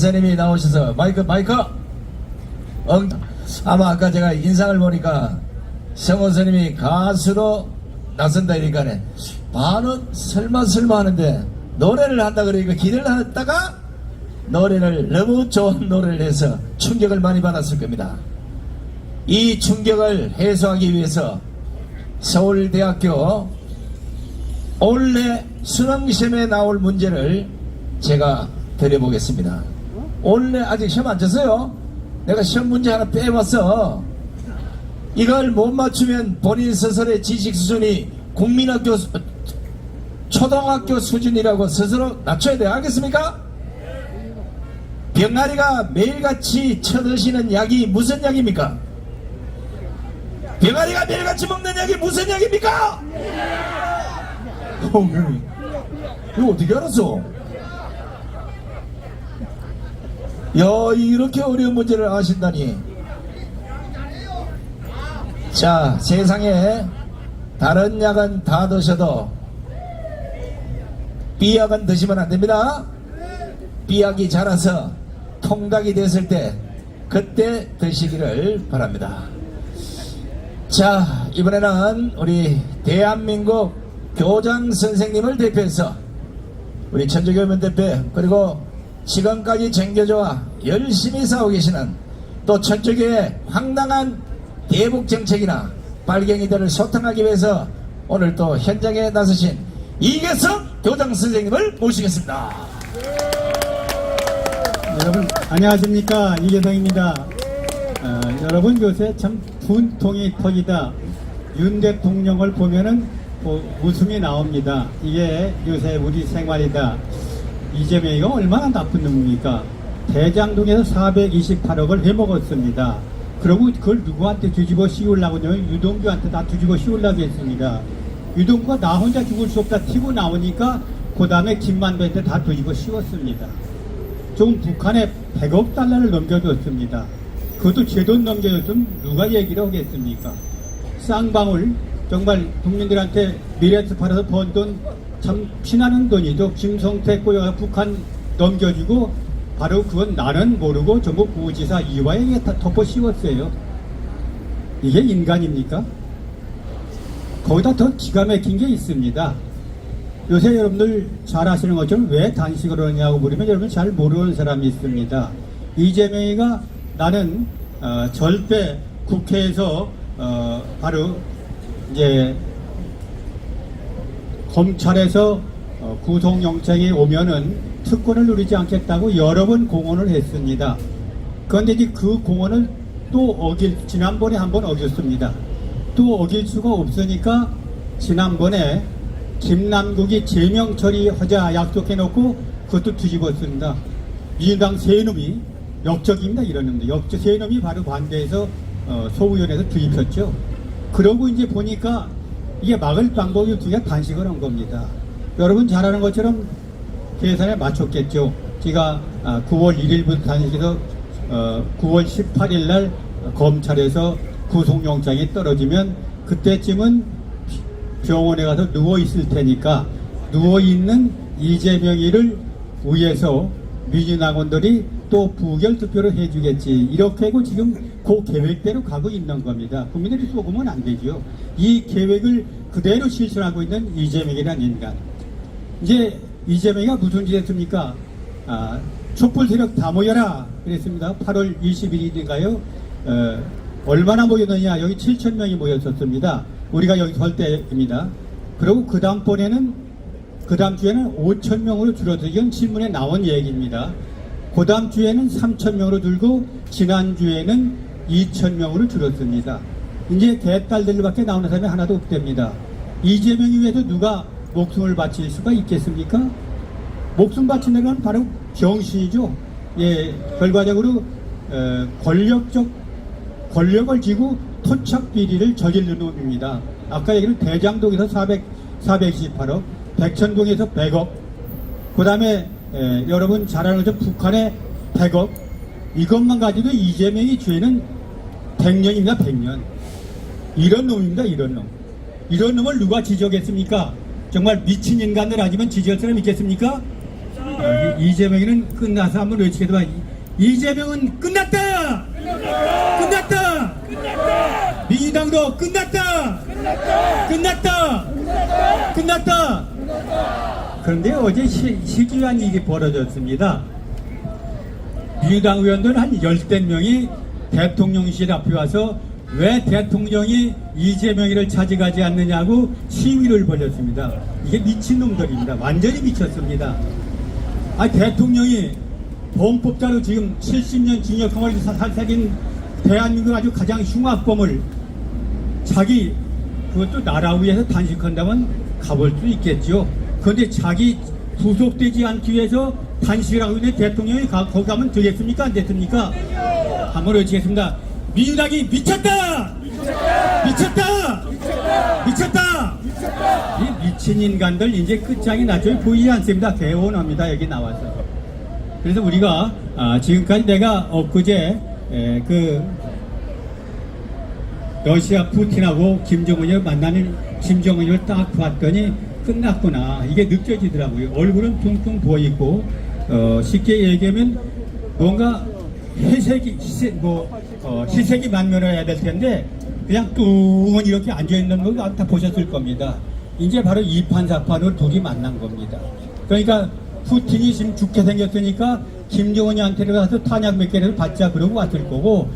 선생님이 나오셔서 마이크 아마 아까 제가 인상을 보니까 성호 선생님이 가수로 나선다 이러니까 반은 설마 하는데 노래를 한다 그러니까 기대를 했다가 노래를 너무 좋은 노래를 해서 충격을 많이 받았을 겁니다. 이 충격을 해소하기 위해서 서울대학교 올해 수능시험에 나올 문제를 제가 드려보겠습니다. 올해 아직 시험 안 쳤어요. 내가 시험 문제 하나 빼봤어. 이걸 못 맞추면 본인 스스로의 지식 수준이 국민학교 초등학교 수준이라고 스스로 낮춰야 돼요. 알겠습니까? 병아리가 매일같이 쳐드시는 약이 무슨 약입니까? 병아리가 매일같이 먹는 약이 무슨 약입니까? 이거 어떻게 알았어? 야, 이렇게 어려운 문제를 아신다니. 자, 세상에 다른 약은 다 드셔도 B약은 드시면 안 됩니다. B약이 자라서 통닭이 됐을 때 그때 드시기를 바랍니다. 자, 이번에는 우리 대한민국 교장 선생님을 대표해서 우리 천주교면 대표 그리고 지금까지 챙겨줘와 열심히 싸우고 계시는 또 천주교의 황당한 대북 정책이나 빨갱이들을 소탕하기 위해서 오늘 또 현장에 나서신 이계성 교장 선생님을 모시겠습니다. 여러분 안녕하십니까, 이계성입니다. 여러분 요새 참 분통이 터지다. 윤 대통령을 보면은 웃음이 나옵니다. 이게 요새 우리 생활이다. 이재명이가 얼마나 나쁜 놈입니까? 대장동에서 428억을 해먹었습니다. 그리고 그걸 누구한테 뒤집어 씌우려고 하냐면 유동규한테 다 뒤집어 씌우려고 했습니다. 유동규가 나 혼자 죽을 수 없다 튀고 나오니까 그 다음에 김만배한테 다 뒤집어 씌웠습니다. 좀 북한에 100억 달러를 넘겨줬습니다. 그것도 제 돈 넘겨줬으면 누가 얘기를 하겠습니까? 쌍방울 정말 국민들한테 미래에서 팔아서 번 돈 참 피나는 돈이죠. 김성태 꼬여가 북한 넘겨주고 바로 그건 나는 모르고 전부 부지사 이화영에 다 덮어 씌웠어요. 이게 인간입니까? 거기다 더 기가 막힌 게 있습니다. 요새 여러분들 잘 아시는 것처럼 왜 단식을 하냐고 물으면 여러분 잘 모르는 사람이 있습니다. 이재명이가 나는 절대 국회에서 바로 이제 검찰에서 구속영장이 오면은 특권을 누리지 않겠다고 여러 번 공언을 했습니다. 그런데 이제 그 공언을 또 지난번에 한번 어겼습니다. 또 어길 수가 없으니까 지난번에 김남국이 제명 처리하자 약속해놓고 그것도 뒤집었습니다. 민주당 세 놈이 역적입니다. 이런 놈들. 세 놈이 바로 반대해서 소위원회에서 뒤집혔죠. 그러고 이제 보니까 이게 막을 방법이 없으니까 단식을 한 겁니다. 여러분 잘 아는 것처럼 계산에 맞췄겠죠. 제가 9월 1일부터 단식해서 9월 18일 날 검찰에서 구속영장이 떨어지면 그때쯤은 병원에 가서 누워있을 테니까 누워있는 이재명이를 위해서 민주당원들이 또 부결 투표를 해주겠지. 이렇게 하고 지금 그 계획대로 가고 있는 겁니다. 국민들이 속으면 안 되죠. 이 계획을 그대로 실천하고 있는 이재명이라는 인간. 이제 이재명이가 무슨 짓 했습니까? 촛불 세력 다 모여라 그랬습니다. 8월 21일인가요? 얼마나 모였느냐? 여기 7,000명이 모였었습니다. 우리가 여기 설 때입니다. 그리고 그 다음 주에는 5,000명으로 줄어서 이건 신문에 나온 얘기입니다. 그 다음 주에는 3,000명으로 줄고 지난주에는 2,000명으로 줄었습니다. 이제 개딸들밖에 나오는 사람이 하나도 없답니다. 이재명이 위해서 누가 목숨을 바칠 수가 있겠습니까? 목숨 바치는 건 바로 병신이죠. 예, 결과적으로 권력을 쥐고 토착 비리를 저지른 놈입니다. 아까 얘기는 대장동에서 428억, 백천동에서 100억, 그 다음에 여러분 잘 아는 것처럼 북한에 100억, 이것만 가지고 이재명이 죄는 100년입니다. 100년. 이런 놈입니다. 이런 놈. 이런 놈을 누가 지적했습니까? 정말 미친 인간들 아니면 지지할 사람 있겠습니까? 이재명이는 끝나서 한번 외치게 되면 이재명은 끝났다! 끝났다! 민주당도 끝났다! 끝났다! 그런데 어제 시기한 일이 벌어졌습니다. 민주당 의원들 한 10대 명이 대통령실 앞에 와서 왜 대통령이 이재명이를 찾아가지 않느냐고 시위를 벌였습니다. 이게 미친놈들입니다. 완전히 미쳤습니다. 대통령이 범법자로 지금 70년 징역형을 살살인 대한민국 아주 가장 흉악범을 자기 그것도 나라 위해서 단식한다면 가볼 수 있겠죠. 그런데 자기 구속되지 않기 위해서 단식을 하고 있는 대통령이 거기 가면 되겠습니까? 안 됐습니까? 한번 외치겠습니다. 민주당이 미쳤다! 이 미친 인간들 이제 끝장이 나죠. 보이지 않습니다. 개원합니다. 여기 나와서. 그래서 우리가 지금까지 내가 엊그제 그 러시아 푸틴하고 김정은을 만나는 김정은을 딱 봤더니 끝났구나. 이게 느껴지더라고요. 얼굴은 퉁퉁 부어있고 쉽게 얘기하면 뭔가 희색이 만면해야 될 텐데 그냥 뚱은 이렇게 앉아있는 걸 다 보셨을 겁니다. 이제 바로 이판사판으로 둘이 만난 겁니다. 그러니까 푸틴이 지금 죽게 생겼으니까 김정은이한테 가서 탄약 몇 개를 받자 그러고 왔을 거고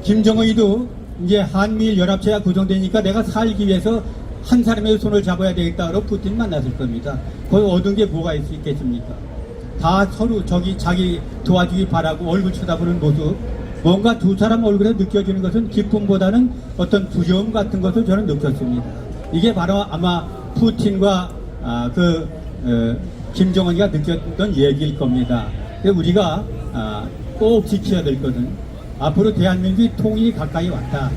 김정은이도 이제 한미일 연합체가 구성되니까 내가 살기 위해서 한 사람의 손을 잡아야 되겠다 그러고 푸틴 만났을 겁니다. 거기 얻은 게 뭐가 있겠습니까? 다 서로 자기 도와주기 바라고 얼굴 쳐다보는 모습, 뭔가 두 사람 얼굴에 느껴지는 것은 기쁨보다는 어떤 두려움 같은 것을 저는 느꼈습니다. 이게 바로 아마 푸틴과 김정은이가 느꼈던 얘기일 겁니다. 그래서 우리가 꼭 지켜야 될 것은 앞으로 대한민국이 통일이 가까이 왔다.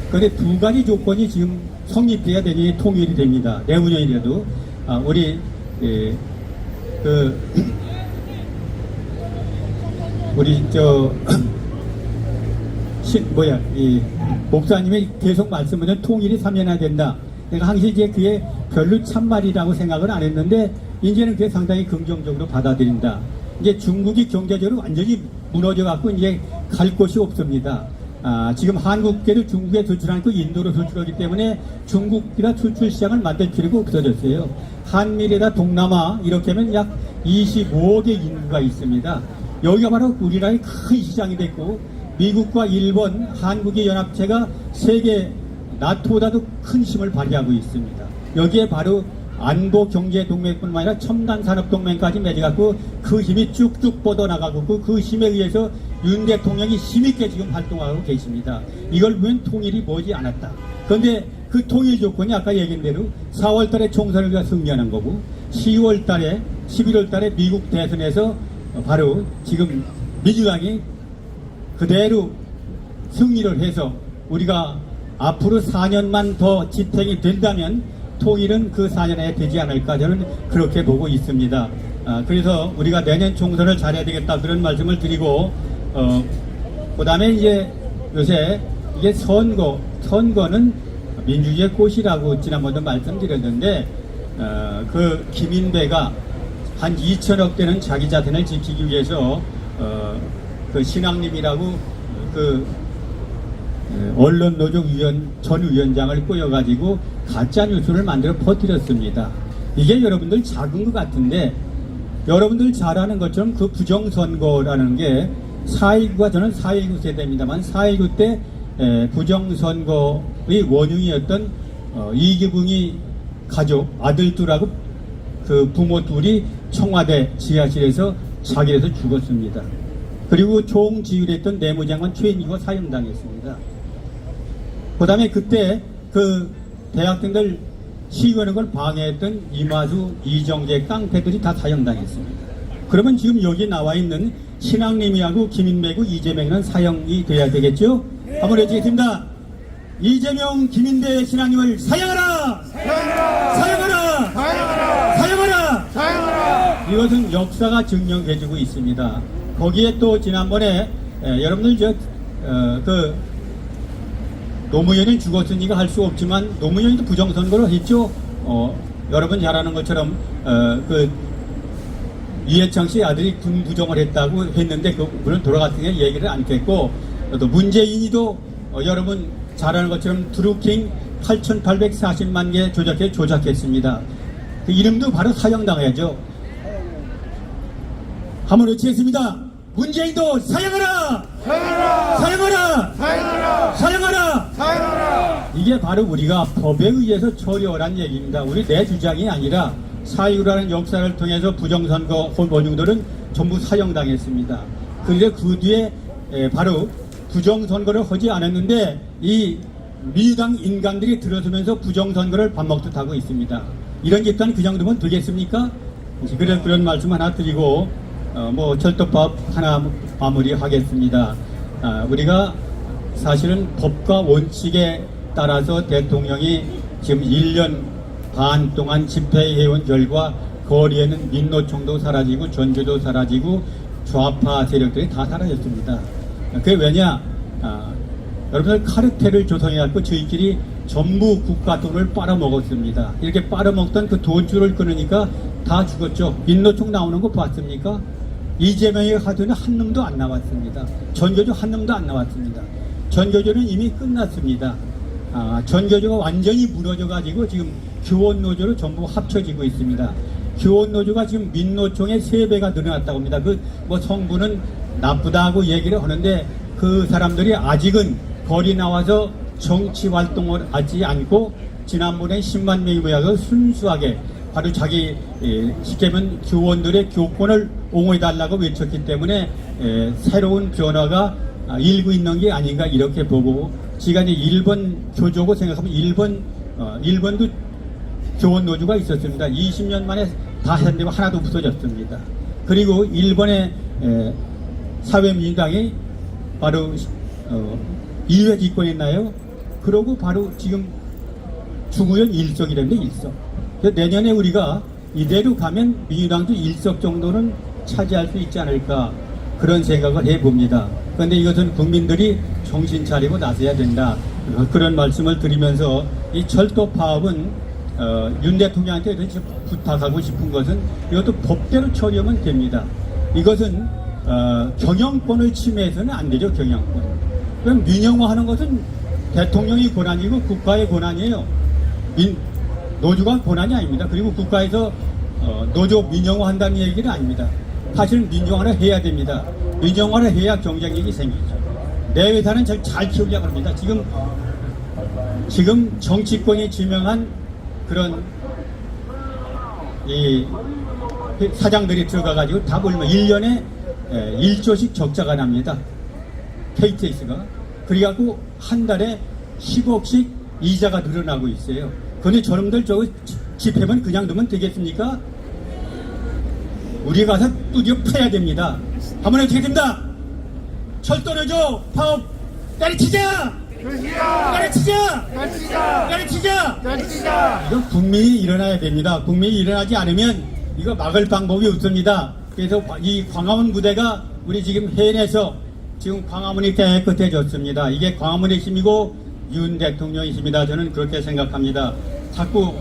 그런데 두 가지 조건이 지금 성립돼야 되니 통일이 됩니다. 내후년이라도 우리 이 목사님이 계속 말씀하는 통일이 3년이나 된다. 내가 항상 이제 그게 별로 참말이라고 생각을 안 했는데 이제는 그게 상당히 긍정적으로 받아들인다. 이제 중국이 경제적으로 완전히 무너져 갖고 이제 갈 곳이 없습니다. 지금 한국계도 중국에 수출하는 그 인도로 수출하기 때문에 중국이라 수출 시장을 만들 필요가 없어졌어요. 한미래나 동남아 이렇게 하면 약 25억의 인구가 있습니다. 여기가 바로 우리나라의 큰 시장이 됐고 미국과 일본, 한국의 연합체가 세계 나토보다도 큰 힘을 발휘하고 있습니다. 여기에 바로 안보 경제 동맹뿐만 아니라 첨단 산업 동맹까지 맺어갖고 그 힘이 쭉쭉 뻗어나가고 그 힘에 의해서 윤 대통령이 힘있게 지금 활동하고 계십니다. 이걸 보면 통일이 머지 않았다. 그런데 그 통일 조건이 아까 얘기한 대로 4월 달에 총선을 우리가 승리하는 거고 10월 달에 11월 달에 미국 대선에서 바로 지금 민주당이 그대로 승리를 해서 우리가 앞으로 4년만 더 지탱이 된다면 통일은 그 4년에 되지 않을까 저는 그렇게 보고 있습니다. 그래서 우리가 내년 총선을 잘해야 되겠다 그런 말씀을 드리고 그 다음에 이제 요새 이게 선거는 민주주의의 꽃이라고 지난번도 말씀드렸는데 그 김인배가 한 2천억 되는 자기 자산을 지키기 위해서 그 신앙님이라고 언론노조 전 위원장을 꼬여가지고 가짜뉴스를 만들어 퍼뜨렸습니다. 이게 여러분들 작은 것 같은데 여러분들 잘 아는 것처럼 그 부정선거라는 게 4.19가 저는 4.19 세대입니다만 4.19 때 부정선거의 원흉이었던 이기붕이 가족 아들 둘하고 그 부모 둘이 청와대 지하실에서 자결해서 죽었습니다. 그리고 총지휘했던 내무장관 최인기가 사형당했습니다. 그 다음에 그때 그 대학생들 시위하는 걸 방해했던 이마수, 이정재, 깡패들이 다 사형당했습니다. 그러면 지금 여기 나와 있는 신앙님이하고 김인배고 이재명이는 사형이 돼야 되겠죠? 한번 해주겠습니다. 이재명, 김인배, 신앙님을 사형하라! 사형하라! 사형하라! 사형하라! 이것은 역사가 증명해주고 있습니다. 거기에 또 지난번에 여러분들 노무현이 죽었으니까 할 수 없지만 노무현이도 부정선거를 했죠. 여러분 잘 아는 것처럼 이해창 씨 아들이 군 부정을 했다고 했는데 그분은 돌아갔으니 얘기를 안 했고, 또 문재인이도 여러분 잘 아는 것처럼 드루킹 8,840만 개 조작했습니다. 그 이름도 바로 사형당해야죠. 한번 외치겠습니다. 문재인도 사형하라! 사형하라! 사형하라! 사형하라! 사형하라! 사형하라! 이게 바로 우리가 법에 의해서 처리하라는 얘기입니다. 우리 내 주장이 아니라 4.19라는 역사를 통해서 부정선거 후보중들은 전부 사형당했습니다. 그런데 그 뒤에 바로 부정선거를 하지 않았는데 이 민주당 인간들이 들어서면서 부정선거를 밥 먹듯 하고 있습니다. 이런 집단 그 정도면 되겠습니까? 그런 말씀 하나 드리고 뭐 철도법 하나 마무리하겠습니다. 우리가 사실은 법과 원칙에 따라서 대통령이 지금 1년 반 동안 집회해온 결과 거리에는 민노총도 사라지고 전주도 사라지고 좌파 세력들이 다 사라졌습니다. 그게 왜냐? 여러분들 카르텔을 조성해갖고 저희끼리 전부 국가 돈을 빨아먹었습니다. 이렇게 빨아먹던 그 돈줄을 끊으니까 다 죽었죠. 민노총 나오는 거 봤습니까? 이재명의 하도는 한 놈도 안 나왔습니다. 전교조 한 놈도 안 나왔습니다. 전교조는 이미 끝났습니다. 전교조가 완전히 무너져가지고 지금 교원노조로 전부 합쳐지고 있습니다. 교원노조가 지금 민노총의 3배가 늘어났다고 합니다. 뭐 성분은 나쁘다고 얘기를 하는데 그 사람들이 아직은 거리 나와서 정치 활동을 하지 않고 지난번에 10만 명이 모여서 순수하게 바로 자기 쉽게 보면 교원들의 교권을 옹호해달라고 외쳤기 때문에 새로운 변화가 일고 있는 게 아닌가 이렇게 보고 지가 이제 일본 교조고 생각하면 일본도 교원 노조가 있었습니다. 20년 만에 다 했는데 하나도 없어졌습니다. 그리고 일본의 사회민주당이 바로 2회 집권했나요? 그러고 바로 지금 중의원 1석이라는데 1석. 내년에 우리가 이대로 가면 민주당도 1석 정도는 차지할 수 있지 않을까 그런 생각을 해봅니다. 그런데 이것은 국민들이 정신 차리고 나서야 된다. 그런 말씀을 드리면서 이 철도 파업은 윤 대통령한테 부탁하고 싶은 것은 이것도 법대로 처리하면 됩니다. 이것은 경영권을 침해해서는 안 되죠. 경영권. 그럼 민영화하는 것은 대통령의 권한이고 국가의 권한이에요. 노조가 권한이 아닙니다. 그리고 국가에서 노조 민영화한다는 얘기는 아닙니다. 사실은 민영화를 해야 됩니다. 민영화를 해야 경쟁력이 생기죠. 내 회사는 잘 키우려고 합니다. 지금 정치권이 지명한 그런 이 사장들이 들어가가지고 다 보면 1년에 1조씩 적자가 납니다. KTX가. 그래갖고 한 달에 10억씩 이자가 늘어나고 있어요. 그런데 저놈들 저거 집회만 그냥 두면 되겠습니까? 우리 가서 뚜디어 패야 됩니다. 한번 어떻게 됩니다. 철도노조 파업 때려치자! 때려치자! 때려치자! 때려치자! 이건 국민이 일어나야 됩니다. 국민이 일어나지 않으면 이거 막을 방법이 없습니다. 그래서 이 광화문 부대가 우리 지금 해내서 지금 광화문이 깨끗해졌습니다. 이게 광화문의 힘이고 윤 대통령의 힘이다. 저는 그렇게 생각합니다. 자꾸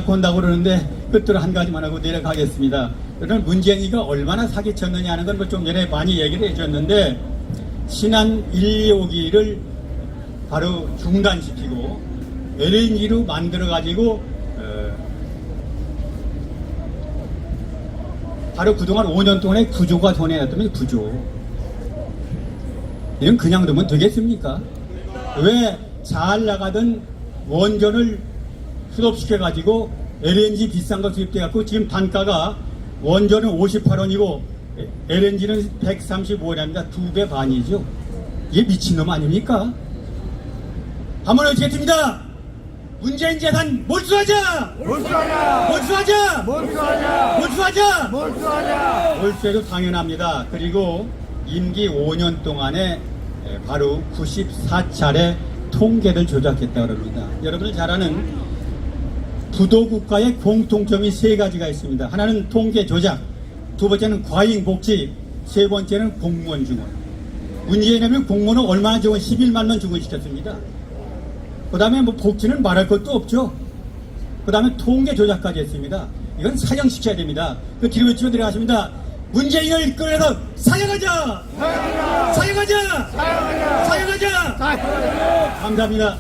한다고 그러는데 끝으로 한 가지만 하고 내려가겠습니다. 그러면 문재인이가 얼마나 사기쳤느냐 하는 건 좀 전에 많이 얘기를 해줬는데 신안 1, 2호기를 바로 중단시키고 LNG로 만들어가지고 바로 그동안 5년 동안에 구조가 손해났다면 구조. 이건 그냥 두면 되겠습니까? 왜 잘 나가던 원전을 수급시켜가지고 LNG 비싼 거 수입돼갖고 지금 단가가 원전은 58원이고 LNG는 135원입니다. 2배 반이죠. 이게 미친놈 아닙니까? 한번 어떻겠습니다. 문재인 재산 몰수하자! 몰수하자! 몰수하자! 몰수하자! 몰수하자! 몰수하자! 몰수해도 당연합니다. 그리고 임기 5년 동안에 바로 94차례 통계를 조작했다고 합니다. 여러분들 잘 아는 부도국가의 공통점이 3가지가 있습니다. 하나는 통계 조작, 두 번째는 과잉 복지, 세 번째는 공무원 증원. 문재인은 공무원은 얼마나 증원? 11만만 증원시켰습니다. 그 다음에 뭐 복지는 말할 것도 없죠. 그 다음에 통계 조작까지 했습니다. 이건 사형시켜야 됩니다. 그 뒤로 외치고 들어가십니다. 문재인을 이끌어서 사형하자! 사형하자! 사형하자! 감사합니다.